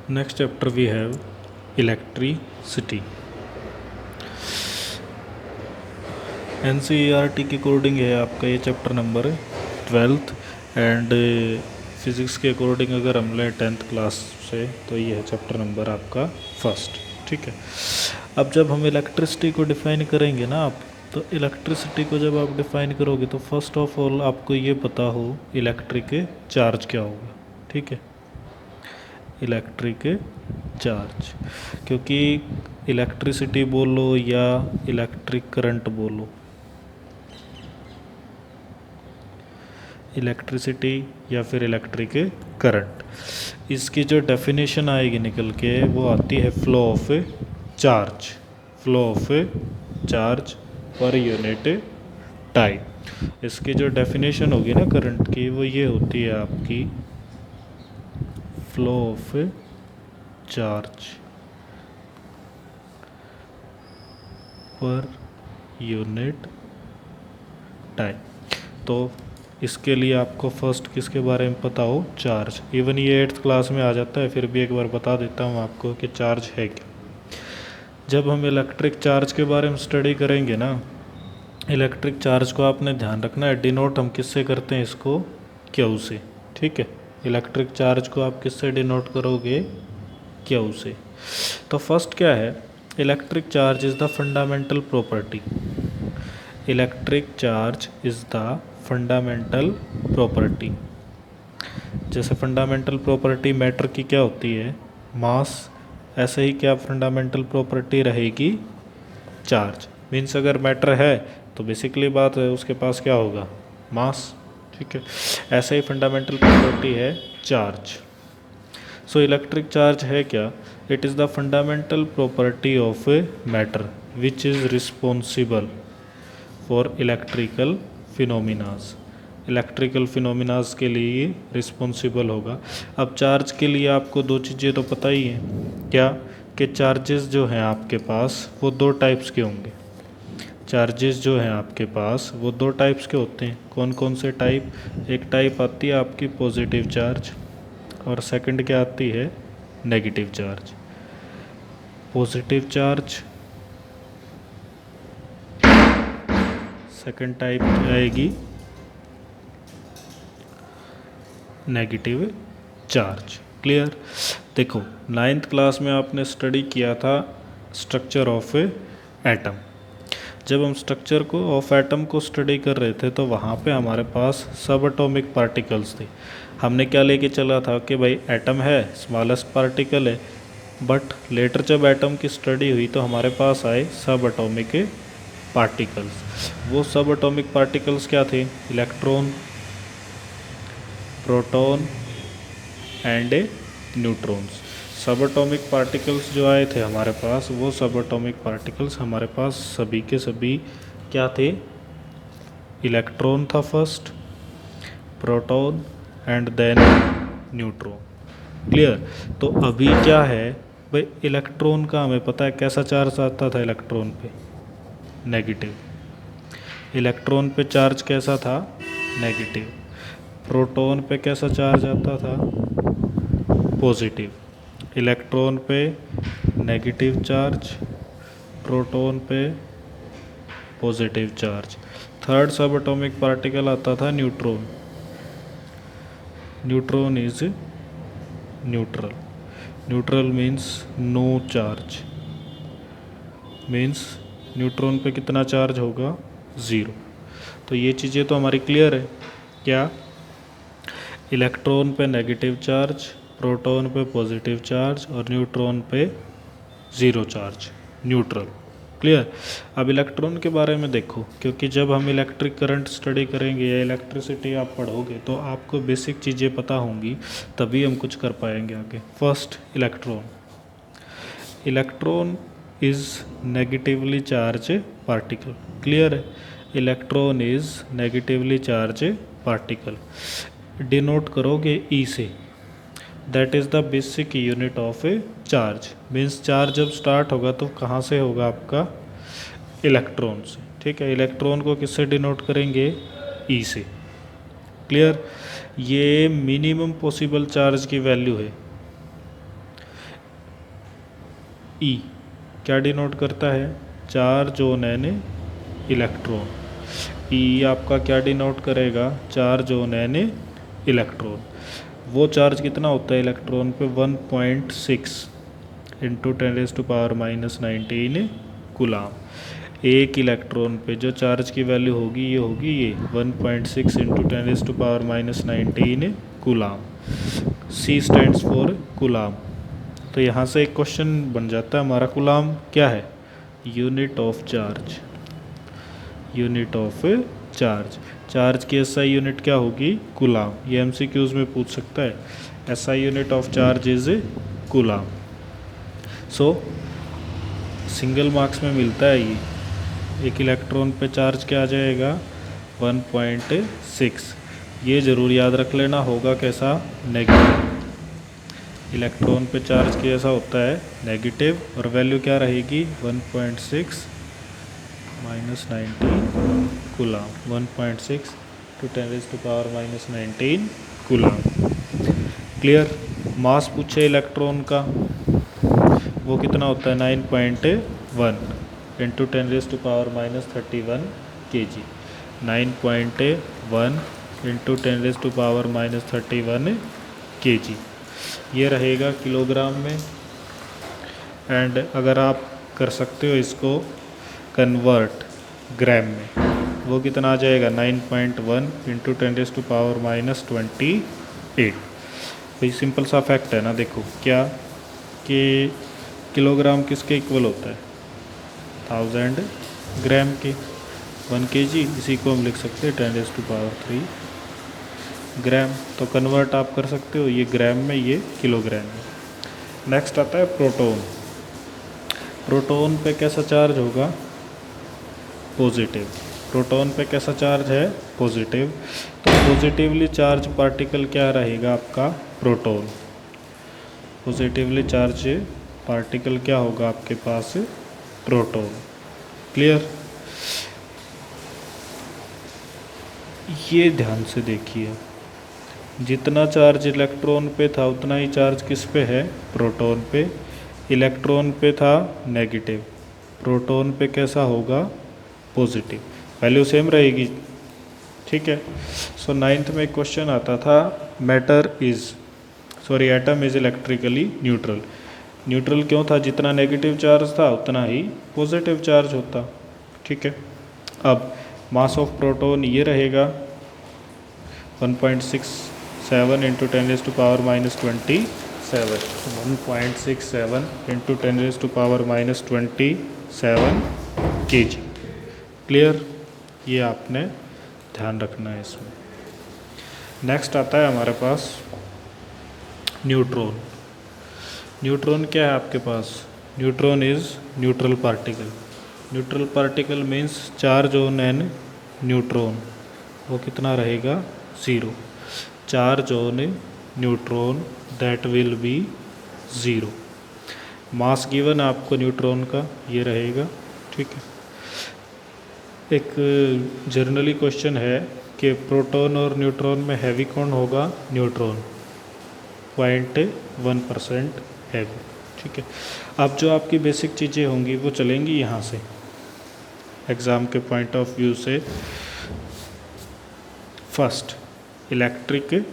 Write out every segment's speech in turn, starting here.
Next chapter we have electricity. NCERT के according है आपका ये chapter number 12th and physics के अकॉर्डिंग अगर हम लें 10th क्लास से तो ये है चैप्टर नंबर आपका फर्स्ट। ठीक है, अब जब हम इलेक्ट्रिसिटी को डिफ़ाइन करेंगे ना आप, तो इलेक्ट्रिसिटी को जब आप डिफ़ाइन करोगे तो फर्स्ट ऑफ ऑल आपको ये पता हो इलेक्ट्रिक चार्ज क्या होगा। ठीक है, इलेक्ट्रिक चार्ज, क्योंकि इलेक्ट्रिसिटी बोलो या इलेक्ट्रिक करंट बोलो, इलेक्ट्रिसिटी या फिर इलेक्ट्रिक करंट, इसकी जो डेफिनेशन आएगी निकल के वो आती है flow of charge, flow of charge per unit time. इसकी जो डेफिनेशन होगी ना करंट की वो ये होती है आपकी flow of charge per unit time. तो इसके लिए आपको फर्स्ट किसके बारे में पता हो, चार्ज। इवन ये 8th क्लास में आ जाता है, फिर भी एक बार बता देता हूँ आपको कि चार्ज है क्या। जब हम इलेक्ट्रिक चार्ज के बारे में स्टडी करेंगे ना, इलेक्ट्रिक चार्ज को आपने ध्यान रखना है, डिनोट हम किससे करते हैं इसको, क्यू से। ठीक है, इलेक्ट्रिक चार्ज को आप किससे डिनोट करोगे, क्यू से। तो फर्स्ट क्या है, electric charge is the fundamental property, electric charge is the fundamental property. जैसे फंडामेंटल प्रॉपर्टी मैटर की क्या होती है, मास, ऐसे ही क्या फंडामेंटल प्रॉपर्टी रहेगी, चार्ज। मीन्स अगर मैटर है तो बेसिकली बात है उसके पास क्या होगा, मास। ठीक है, ऐसे ही फंडामेंटल प्रॉपर्टी है चार्ज। सो इलेक्ट्रिक चार्ज है क्या, it is the fundamental property of matter which is responsible for electrical phenomenas. Electrical phenomenas के लिए रिस्पॉन्सिबल होगा। अब चार्ज के लिए आपको दो चीज़ें तो पता ही हैं, क्या कि चार्जेस जो हैं आपके पास वो दो टाइप्स के होंगे। चार्जेस जो हैं आपके पास वो दो टाइप्स के होते हैं। कौन कौन से टाइप, एक टाइप आती है आपकी पॉजिटिव चार्ज और सेकंड क्या आती है, negative charge. Positive charge, second type आएगी नेगेटिव चार्ज। क्लियर। देखो 9th क्लास में आपने स्टडी किया था स्ट्रक्चर ऑफ एटम। जब हम स्ट्रक्चर को ऑफ एटम को स्टडी कर रहे थे तो वहाँ पे हमारे पास सब एटॉमिक पार्टिकल्स थे। हमने क्या लेके चला था कि भाई एटम है, स्मॉलेस्ट पार्टिकल है, बट लेटर जब एटम की स्टडी हुई तो हमारे पास आए सब एटॉमिक पार्टिकल्स। वो सब एटॉमिक पार्टिकल्स क्या थे, इलेक्ट्रॉन, प्रोटॉन एंड न्यूट्रॉन्स। सब एटॉमिक पार्टिकल्स जो आए थे हमारे पास, वो सब एटॉमिक पार्टिकल्स हमारे पास सभी के सभी क्या थे, इलेक्ट्रॉन था first, proton and then neutron. Clear. तो अभी क्या है भाई, इलेक्ट्रॉन का हमें पता है कैसा चार्ज आता था, इलेक्ट्रॉन पे नेगेटिव। इलेक्ट्रॉन पे चार्ज कैसा था, नेगेटिव। प्रोटॉन पे कैसा चार्ज आता था, पॉजिटिव। इलेक्ट्रॉन पे नेगेटिव चार्ज, प्रोटॉन पे positive charge. Third subatomic particle आता था neutron. Neutron is neutral. Neutral means no charge, means neutron पे कितना चार्ज होगा, ज़ीरो। तो ये चीज़ें तो हमारी क्लियर है। क्या, इलेक्ट्रॉन पे नेगेटिव चार्ज, प्रोटॉन पे पॉजिटिव चार्ज और न्यूट्रॉन पे ज़ीरो चार्ज, न्यूट्रल। क्लियर। अब इलेक्ट्रॉन के बारे में देखो, क्योंकि जब हम इलेक्ट्रिक करंट स्टडी करेंगे या इलेक्ट्रिसिटी आप पढ़ोगे तो आपको बेसिक चीज़ें पता होंगी, तभी हम कुछ कर पाएंगे आगे। First, electron. Electron is negatively charge particle. Clear है, electron is negatively charge particle. Denote करोगे ई से, that is the basic unit of a charge. Means charge जब स्टार्ट होगा तो कहाँ से होगा आपका, इलेक्ट्रॉन से। ठीक है, इलेक्ट्रॉन को किससे डिनोट करेंगे, ई से। क्लियर। ये मिनिमम पॉसिबल चार्ज की वैल्यू है। ई क्या डिनोट करता है? Charge on an electron. E आपका क्या डिनोट करेगा? Charge on an electron. वो चार्ज कितना होता है इलेक्ट्रॉन पे? 1.6 इंटू 10⁻⁻19 कूलाम। एक इलेक्ट्रॉन पे जो चार्ज की वैल्यू होगी ये होगी ये 1.6 into 10⁻⁻19 coulomb. C stands for coulomb. तो यहाँ से एक क्वेश्चन बन जाता है हमारा, कूलाम क्या है? Unit of charge. Unit of charge. Charge की एसआई यूनिट क्या होगी? कूलाम। ये एमसीक्यूज में पूछ सकता है। SI unit of charge is coulomb. So single marks में मिलता है ये। एक इलेक्ट्रॉन पे चार्ज क्या आ जाएगा? 1.6। ये ज़रूर याद रख लेना, होगा कैसा? नेगेटिव। इलेक्ट्रॉन पे चार्ज कैसा होता है? नेगेटिव। और वैल्यू क्या रहेगी? 1.6 minus 19 coulomb. 1.6 to 10⁻⁻19 coulomb. Clear? Mass पूछे इलेक्ट्रॉन का, वो कितना होता है? 9.1 इंटू 10⁻⁻31 kg। 9.1 into 10⁻⁻31 kg। ये रहेगा किलोग्राम में। एंड अगर आप कर सकते हो इसको कन्वर्ट ग्राम में, वो कितना आ जाएगा? 9.1 इंटू 10⁻⁻28। भाई सिंपल सा फैक्ट है ना, देखो क्या कि किलोग्राम किसके इक्वल होता है? 1000 ग्राम के। 1 kg, इसी को हम लिख सकते हैं 10⁻³ ग्राम। तो कन्वर्ट आप कर सकते हो, ये ग्राम में, ये किलोग्राम में। नेक्स्ट आता है प्रोटॉन। प्रोटॉन पे कैसा चार्ज होगा? पॉजिटिव। प्रोटॉन पे कैसा चार्ज है? पॉजिटिव। तो पॉजिटिवली चार्ज पार्टिकल क्या रहेगा आपका? प्रोटॉन। पॉजिटिवली चार्ज पार्टिकल क्या होगा आपके पास? प्रोटॉन। क्लियर? ये ध्यान से देखिए, जितना चार्ज इलेक्ट्रॉन पे था उतना ही चार्ज किस पे है? प्रोटॉन पे। इलेक्ट्रॉन पे था नेगेटिव, प्रोटॉन पे कैसा होगा? पॉजिटिव। वैल्यू सेम रहेगी। ठीक है। सो 9th में क्वेश्चन आता था, atom is electrically neutral. Neutral क्यों था? जितना नेगेटिव चार्ज था उतना ही पॉजिटिव चार्ज होता। ठीक है। अब मास ऑफ प्रोटॉन ये रहेगा 1.67 इंटू 10⁻⁻27। 1.67 into 10⁻⁻27 kg। क्लियर? ये आपने ध्यान रखना है इसमें। नेक्स्ट आता है हमारे पास न्यूट्रॉन। न्यूट्रॉन क्या है आपके पास? Neutron is neutral particle. Neutral particle means charge on an neutron, वो कितना रहेगा? 0। Charge on neutron that will be 0। Mass given आपको न्यूट्रॉन का ये रहेगा। ठीक है। एक जनरली क्वेश्चन है कि प्रोटॉन और न्यूट्रॉन में हैवी कौन होगा? न्यूट्रॉन। 0.1% हैवी। ठीक है। अब जो आपकी बेसिक चीज़ें होंगी वो चलेंगी यहाँ से एग्ज़ाम के पॉइंट ऑफ व्यू से। First, electric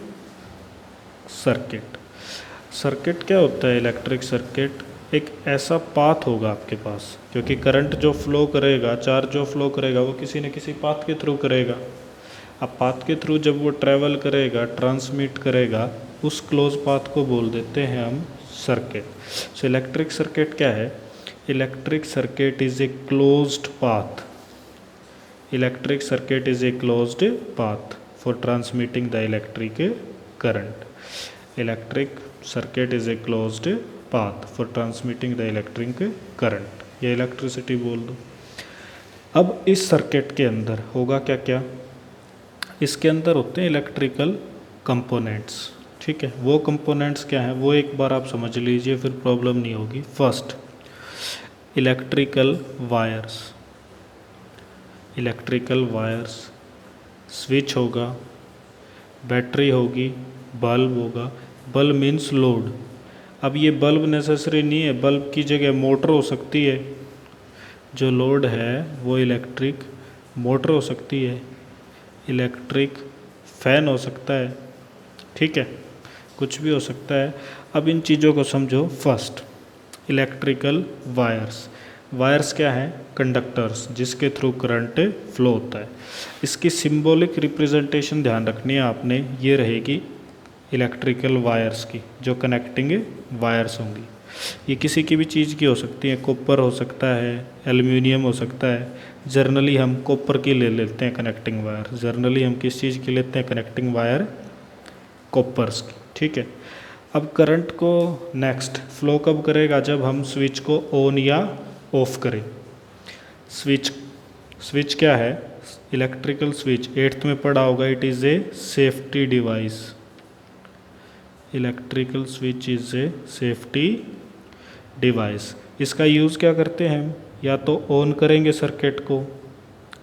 circuit. सर्किट क्या होता है? इलेक्ट्रिक सर्किट एक ऐसा पाथ होगा आपके पास, क्योंकि करंट जो फ्लो करेगा, चार्ज जो फ्लो करेगा वो किसी न किसी पाथ के थ्रू करेगा। अब पाथ के थ्रू जब वो ट्रैवल करेगा, ट्रांसमिट करेगा, उस क्लोज पाथ को बोल देते हैं हम सर्किट। सो इलेक्ट्रिक सर्किट क्या है? Electric circuit is a closed path. Electric circuit is a closed path for transmitting the electric current. Electric circuit is a closed path for transmitting the electric current, या electricity बोल दो। अब इस circuit के अंदर होगा क्या क्या? इसके अंदर होते हैं इलेक्ट्रिकल कंपोनेंट्स। ठीक है। वो कंपोनेंट्स क्या हैं वो एक बार आप समझ लीजिए, फिर प्रॉब्लम नहीं होगी। First, electrical wires. Electrical wires, switch होगा, बैटरी होगी, बल्ब होगा। Bulb means load. अब ये बल्ब नेसेसरी नहीं है, बल्ब की जगह मोटर हो सकती है, जो लोड है वो इलेक्ट्रिक मोटर हो सकती है, इलेक्ट्रिक फैन हो सकता है, ठीक है, कुछ भी हो सकता है। अब इन चीज़ों को समझो। First, electrical wires. वायर्स क्या हैं? कंडक्टर्स, जिसके थ्रू करंट फ्लो होता है। इसकी सिंबॉलिक रिप्रेजेंटेशन ध्यान रखनी है आपने, ये रहेगी इलेक्ट्रिकल वायर्स की, जो कनेक्टिंग वायर्स होंगी। ये किसी की भी चीज़ की हो सकती है, कॉपर हो सकता है, एल्युमिनियम हो सकता है। जर्नली हम कॉपर की ले लेते हैं कनेक्टिंग वायर, जर्नली हम किस चीज़ की लेते हैं कनेक्टिंग वायर? कॉपर्स की, ठीक है। अब करंट को नेक्स्ट फ्लो कब करेगा? जब हम स्विच को ऑन या ऑफ करें। स्विच, स्विच क्या है? इलेक्ट्रिकल स्विच 8th में पढ़ा होगा, it is a safety device. Electrical switch is a safety device. इसका यूज़ क्या करते हैं हम? या तो ऑन करेंगे सर्किट को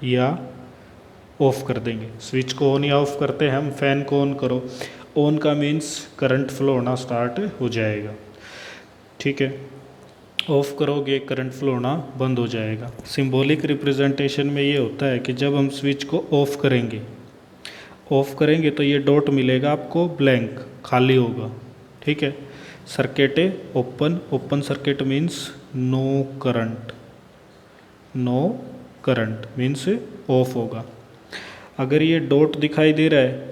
या ऑफ कर देंगे। स्विच को ऑन या ऑफ करते हैं हम। फैन को ऑन करो, ऑन का मीन्स करंट फ्लो होना स्टार्ट हो जाएगा, ठीक है। ऑफ करोगे करंट फ्लो होना बंद हो जाएगा। सिंबॉलिक रिप्रेजेंटेशन में ये होता है कि जब हम स्विच को ऑफ करेंगे, ऑफ करेंगे तो ये डॉट मिलेगा आपको, ब्लैंक, खाली होगा, ठीक है। Circuit open, open circuit means no current, no current means off होगा। अगर ये डॉट दिखाई दे रहा है,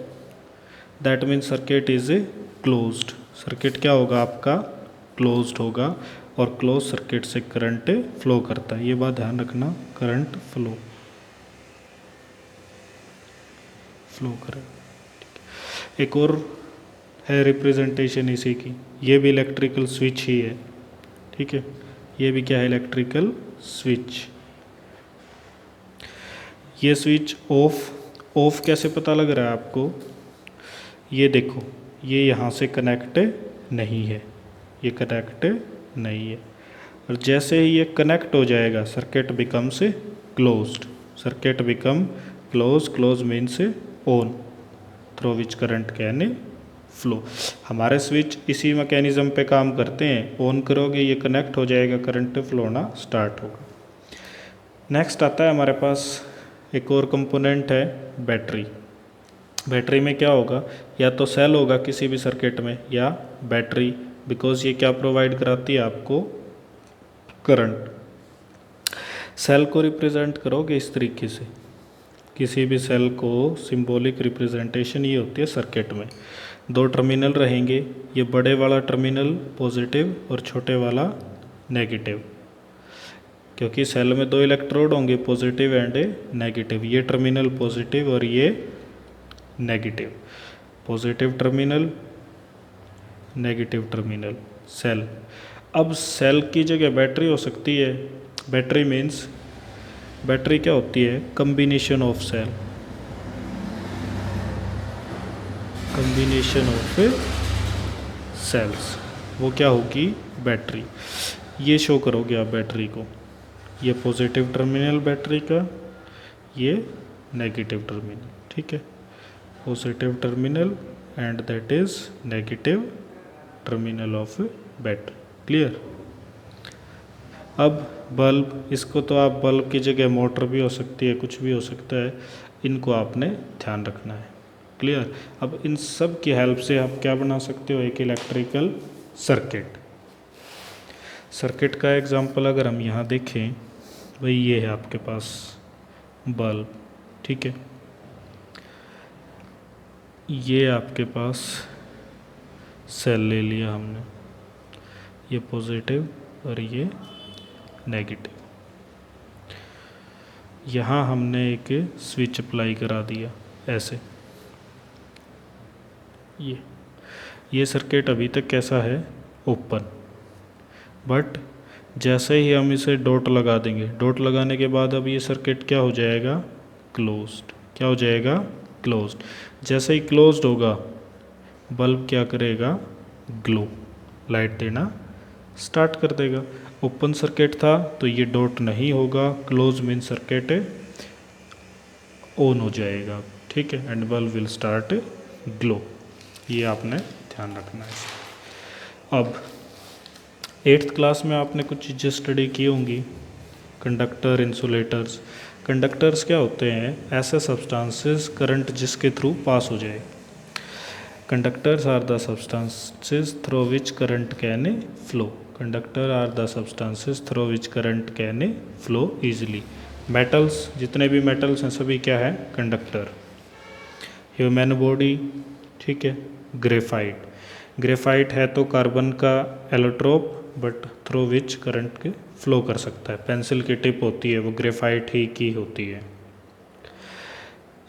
that means circuit is closed. Circuit क्या होगा आपका? क्लोज्ड होगा, और क्लोज सर्किट से करंट फ्लो करता है। ये बात ध्यान रखना, करंट फ्लो, फ्लो करंट। एक और है रिप्रेजेंटेशन इसी की, ये भी इलेक्ट्रिकल स्विच ही है, ठीक है। ये भी क्या है? Electrical switch. ये स्विच ऑफ, ऑफ कैसे पता लग रहा है आपको? ये देखो, ये यहाँ से कनेक्ट नहीं है, ये कनेक्ट नहीं है, और जैसे ही ये कनेक्ट हो जाएगा circuit becomes closed. Circuit become close, close means on, through which current can flow. हमारे स्विच इसी मैकेनिज्म पे काम करते हैं। ऑन करोगे ये कनेक्ट हो जाएगा, करंट फ्लो होना स्टार्ट होगा। नेक्स्ट आता है हमारे पास एक और कंपोनेंट है, बैटरी। बैटरी में क्या होगा? या तो सेल होगा किसी भी सर्किट में, या बैटरी, बिकॉज ये क्या प्रोवाइड कराती है आपको? करंट। सेल को रिप्रेजेंट करोगे इस तरीके से, किसी भी सेल को सिंबॉलिक रिप्रेजेंटेशन ये होती है सर्किट में। दो टर्मिनल रहेंगे, ये बड़े वाला टर्मिनल पॉजिटिव और छोटे वाला नेगेटिव, क्योंकि सेल में दो इलेक्ट्रोड होंगे, पॉजिटिव एंड नेगेटिव। ये टर्मिनल पॉजिटिव और ये negative, positive terminal, negative terminal, cell. अब सेल की जगह बैटरी हो सकती है। बैटरी मीन्स, बैटरी क्या होती है? Combination of cell, combination of cells, वो क्या होगी? बैटरी। ये शो करोगे आप बैटरी को, ये पॉजिटिव टर्मिनल बैटरी का, ये नेगेटिव टर्मिनल, ठीक है। Positive terminal and that is negative terminal of battery. Clear? अब बल्ब, इसको तो आप बल्ब की जगह मोटर भी हो सकती है, कुछ भी हो सकता है, इनको आपने ध्यान रखना है। क्लियर? अब इन सब की हेल्प से आप क्या बना सकते हो? एक इलेक्ट्रिकल सर्किट। सर्किट का एग्जांपल अगर हम यहाँ देखें, भाई ये है आपके पास बल्ब, ठीक है। ये आपके पास सेल ले लिया हमने, ये पॉजिटिव और ये नेगेटिव। यहाँ हमने एक स्विच अप्लाई करा दिया ऐसे। ये सर्किट अभी तक कैसा है? ओपन। बट जैसे ही हम इसे डॉट लगा देंगे, डॉट लगाने के बाद अब ये सर्किट क्या हो जाएगा? क्लोज्ड। क्या हो जाएगा? क्लोज्ड। जैसे ही क्लोज्ड होगा, बल्ब क्या करेगा? ग्लो, लाइट देना स्टार्ट कर देगा। ओपन सर्किट था तो ये डॉट नहीं होगा, क्लोज मीन सर्किट ऑन हो जाएगा, ठीक है, and bulb will start glow. ये आपने ध्यान रखना है। अब एट्थ क्लास में आपने कुछ चीज़ें स्टडी की होंगी, कंडक्टर, इंसुलेटर्स। कंडक्टर्स क्या होते हैं? ऐसे सब्सटेंसेस करंट जिसके थ्रू पास हो जाए। Conductors are the substances through which current can flow. Conductor are the substances through which current can flow easily. Metals, जितने भी मेटल्स हैं सभी क्या है? कंडक्टर। ह्यूमन बॉडी, ठीक है। ग्रेफाइट, ग्रेफाइट है तो कार्बन का allotrope, but through which current के फ्लो कर सकता है। पेंसिल की टिप होती है वो ग्रेफाइट ही की होती है।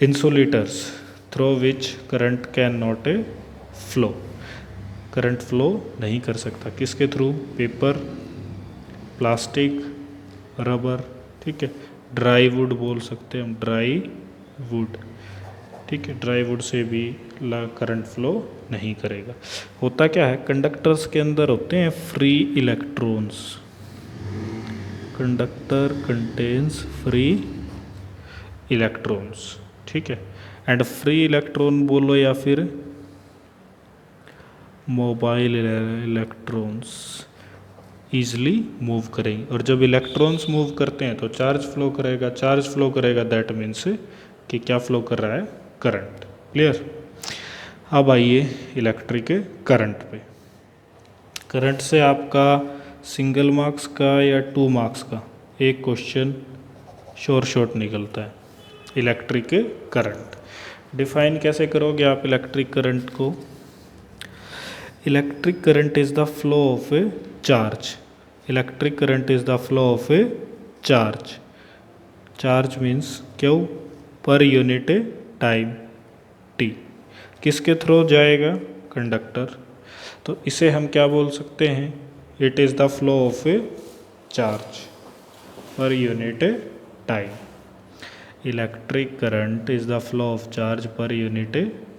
Insulators, through which current can not flow, current flow नहीं कर सकता। किसके थ्रू? पेपर, प्लास्टिक, रबर, ठीक है। ड्राई वुड बोल सकते हैं हम, ड्राई वुड, ठीक है। ड्राई वुड से भी करंट फ्लो नहीं करेगा। होता क्या है? कंडक्टर्स के अंदर होते हैं free electrons. Conductor contains free electrons, ठीक है। एंड फ्री इलेक्ट्रॉन बोलो या फिर मोबाइल इलेक्ट्रॉन्स ईजिली मूव करेंगे। और जब इलेक्ट्रॉन्स मूव करते हैं तो चार्ज फ्लो करेगा। चार्ज फ्लो करेगा दैट मीन्स कि क्या फ्लो कर रहा है? करंट। क्लियर? अब आइए इलेक्ट्रिक करंट पे। करंट से आपका सिंगल मार्क्स का या 2 मार्क्स का एक क्वेश्चन श्योर शॉर्ट निकलता है। इलेक्ट्रिक करंट डिफाइन कैसे करोगे आप इलेक्ट्रिक करंट को? Electric current is the flow of a charge. Electric current is the flow of a charge. Charge means Q? Per unit time T. किसके through जाएगा? Conductor. तो इसे हम क्या बोल सकते हैं? It is the flow of a charge per unit time. Electric current is the flow of charge per unit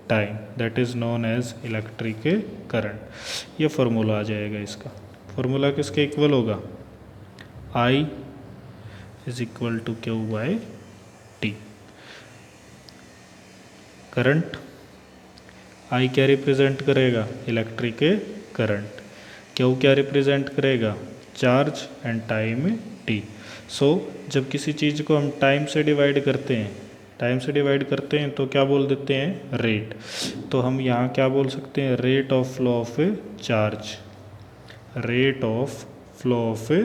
time, that is known as electric current. ये फॉर्मूला आ जाएगा इसका। फॉर्मूला किसके इक्वल होगा? I is equal to Q by T. Current I क्या represent करेगा? Electric current. Q क्या represent करेगा? Charge and time T. So जब किसी चीज़ को हम टाइम से डिवाइड करते हैं, तो क्या बोल देते हैं? रेट। तो हम यहाँ क्या बोल सकते हैं? Rate of flow of a charge, rate of flow of a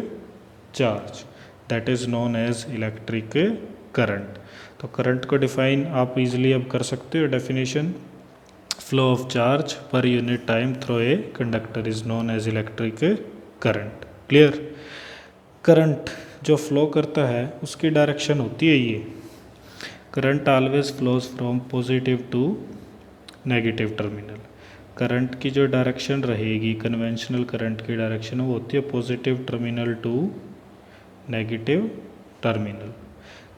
charge, that is known as electric current. तो करंट को डिफाइन आप इजीली अब कर सकते हो। Definition, flow of charge per unit time through a conductor is known as electric current. Clear? Current जो flow करता है उसकी डायरेक्शन होती है ये। Current always flows from positive to negative terminal. Current की जो डायरेक्शन रहेगी, कन्वेंशनल करंट की डायरेक्शन वो होती है positive terminal to negative terminal.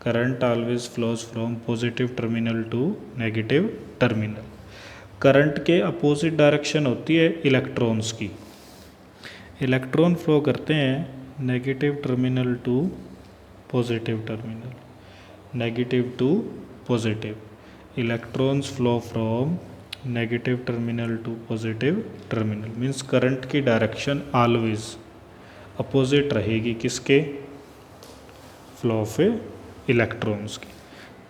Current always flows from positive terminal to negative terminal. Current के अपोजिट डायरेक्शन होती है इलेक्ट्रॉन्स की। इलेक्ट्रॉन फ्लो करते हैं negative terminal to positive terminal, negative to positive. Electrons flow from negative terminal to positive terminal. Means current की direction always opposite रहेगी किसके? Flow of electrons की।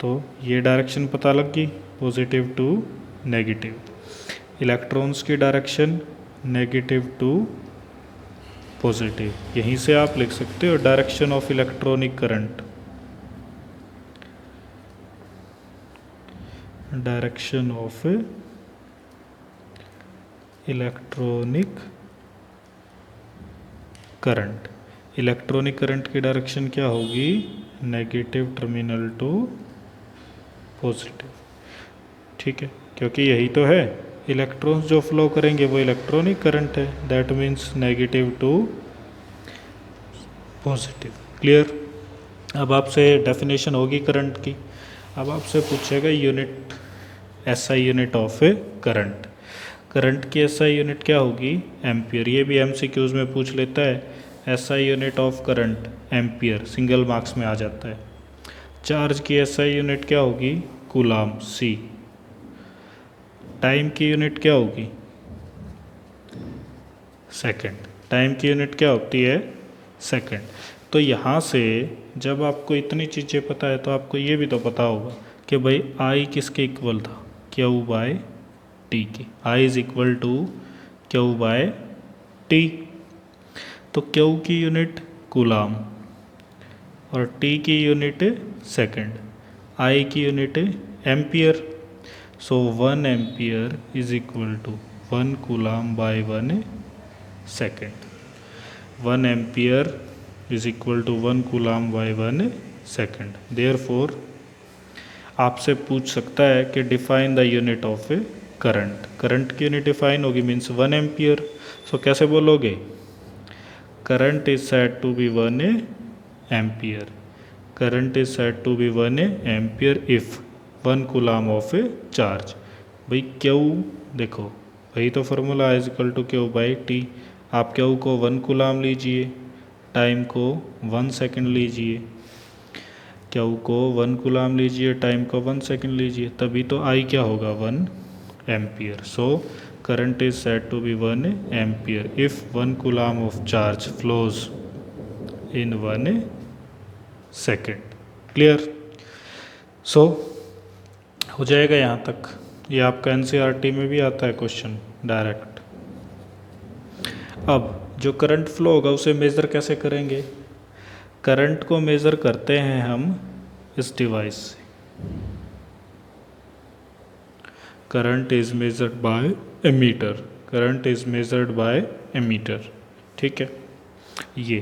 तो ये डायरेक्शन पता लग गई, पॉजिटिव टू नेगेटिव। इलेक्ट्रॉन्स की डायरेक्शन नेगेटिव टू पॉजिटिव। यहीं से आप लिख सकते हो direction of electronic current, direction of electronic current. Electronic current की डायरेक्शन क्या होगी? नेगेटिव टर्मिनल टू पॉजिटिव, ठीक है। क्योंकि यही तो है, इलेक्ट्रॉन्स जो फ्लो करेंगे वो इलेक्ट्रॉनिक करंट है, that means negative to positive. Clear? अब आपसे डेफिनेशन होगी करंट की। अब आपसे पूछेगा unit, SI unit of a current. Current की एसआई यूनिट क्या होगी? एम्पियर। ये भी एमसीक्यूज में पूछ लेता है। SI unit of current ampere, single marks में आ जाता है। चार्ज की एसआई यूनिट क्या होगी? कूलाम, सी। टाइम की यूनिट क्या होगी? सेकंड। टाइम की यूनिट क्या होती है? सेकंड। तो यहाँ से जब आपको इतनी चीज़ें पता है तो आपको ये भी तो पता होगा कि भाई आई किसके इक्वल था? क्यू बाय टी की। I is equal to Q by T. तो क्यू की यूनिट कूलाम और टी की यूनिट सेकंड, आई की unit ampere. So 1 ampere is equal to 1 coulomb by 1 second. 1 ampere is equal to 1 coulomb by 1 second. Therefore आपसे पूछ सकता है कि define the unit of a current. Current की unit define होगी means 1 ampere. So कैसे बोलोगे? Current is said to be 1 ampere. Current is said to be 1 ampere if 1 coulomb of a charge. भाई क्यू देखो, वही तो formula is equal to Q by T. आप Q को 1 coulomb लीजिए, टाइम को 1 सेकंड लीजिए। क्यू को 1 कूलाम लीजिए, टाइम को 1 सेकंड लीजिए, तभी तो आई क्या होगा? 1 ampere. So current is said to be 1 ampere if 1 coulomb of charge flows in 1 second. Clear? So हो जाएगा यहाँ तक। ये आपका एनसीईआरटी में भी आता है क्वेश्चन डायरेक्ट। अब जो करंट फ्लो होगा उसे मेज़र कैसे करेंगे? करंट को मेज़र करते हैं हम इस डिवाइस से। Current is measured by ammeter. Current is measured by ammeter. ठीक है, ये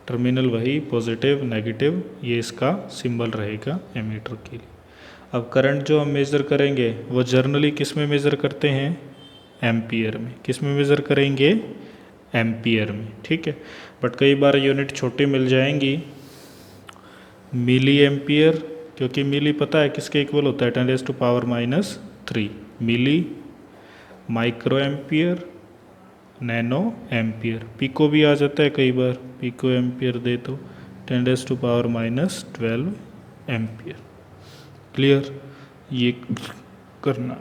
टर्मिनल वही पॉजिटिव नेगेटिव, ये इसका सिंबल रहेगा एमीटर के लिए। अब करंट जो हम मेज़र करेंगे वो जर्नली किस में मेज़र करते हैं? एम्पियर में। किस में मेज़र करेंगे? एम्पियर में। ठीक है, बट कई बार यूनिट छोटी मिल जाएंगी, मिली एम्पियर, क्योंकि मिली पता है किसके इक्वल होता है? 10⁻³ milli. Micro ampere, nano ampere, pico भी आ जाता है कई बार, पिको एम्पियर दे तो 10⁻12 एम्पियर। क्लियर? ये करना।